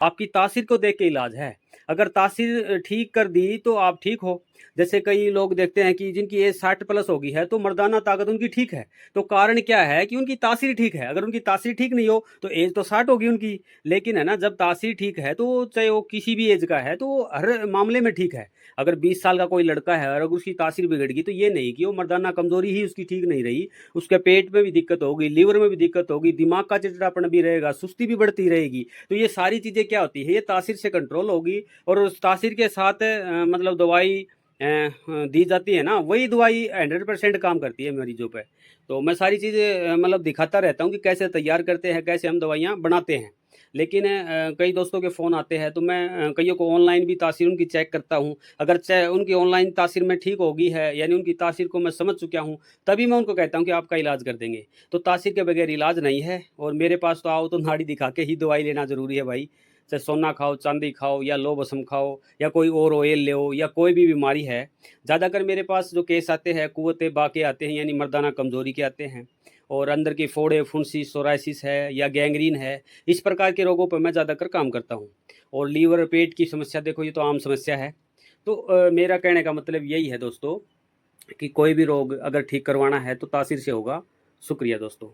आपकी तासीर को देख के इलाज है। अगर तासीर ठीक कर दी तो आप ठीक हो। जैसे कई लोग देखते हैं कि जिनकी एज 60 प्लस हो गई है तो मर्दाना ताकत उनकी ठीक है। तो कारण क्या है कि उनकी तासीर ठीक है। अगर उनकी तासीर ठीक नहीं हो तो एज तो 60 होगी उनकी, लेकिन है ना, जब तासीर ठीक है तो चाहे वो किसी भी एज का है तो वो हर मामले में ठीक है। अगर 20 साल का कोई लड़का है और अगर उसकी तासीर बिगड़ गई तो ये नहीं कि वो मर्दाना कमजोरी ही उसकी ठीक नहीं रही, उसके पेट में भी दिक्कत होगी, लीवर में भी दिक्कत होगी, दिमाग का चिड़चिड़ापन भी रहेगा, सुस्ती भी बढ़ती रहेगी। तो ये सारी चीज़ें क्या होती है, ये तासीर से कंट्रोल होगी। और उस तासीर के साथ मतलब दवाई दी जाती है ना, वही दवाई 100% काम करती है मरीजों पे। तो मैं सारी चीज़ें मतलब दिखाता रहता हूँ कि कैसे तैयार करते हैं, कैसे हम दवाइयाँ बनाते हैं। लेकिन कई दोस्तों के फ़ोन आते हैं तो मैं कईयों को ऑनलाइन भी तासीर उनकी चेक करता हूँ। अगर उनकी ऑनलाइन तासीर में ठीक होगी है, यानी उनकी तासीर को मैं समझ चुका हूँ, तभी मैं उनको कहता हूँ कि आपका इलाज कर देंगे। तो तासीर के बगैर इलाज नहीं है। और मेरे पास तो आओ तो नाड़ी दिखा के ही दवाई लेना ज़रूरी है भाई। चाहे सोना खाओ, चांदी खाओ या लो भस्म खाओ या कोई और ऑयल लो या कोई भी बीमारी है। ज़्यादातर मेरे पास जो केस आते हैं कुव्वते बा के आते हैं, यानी मर्दाना कमज़ोरी के आते हैं। और अंदर की फोड़े फुंसी सोराइसिस है या गैंग्रीन है, इस प्रकार के रोगों पर मैं ज़्यादातर काम करता हूँ। और लीवर पेट की समस्या देखो, ये तो आम समस्या है। तो मेरा कहने का मतलब यही है दोस्तों कि कोई भी रोग अगर ठीक करवाना है तो तासीर से होगा। शुक्रिया दोस्तों।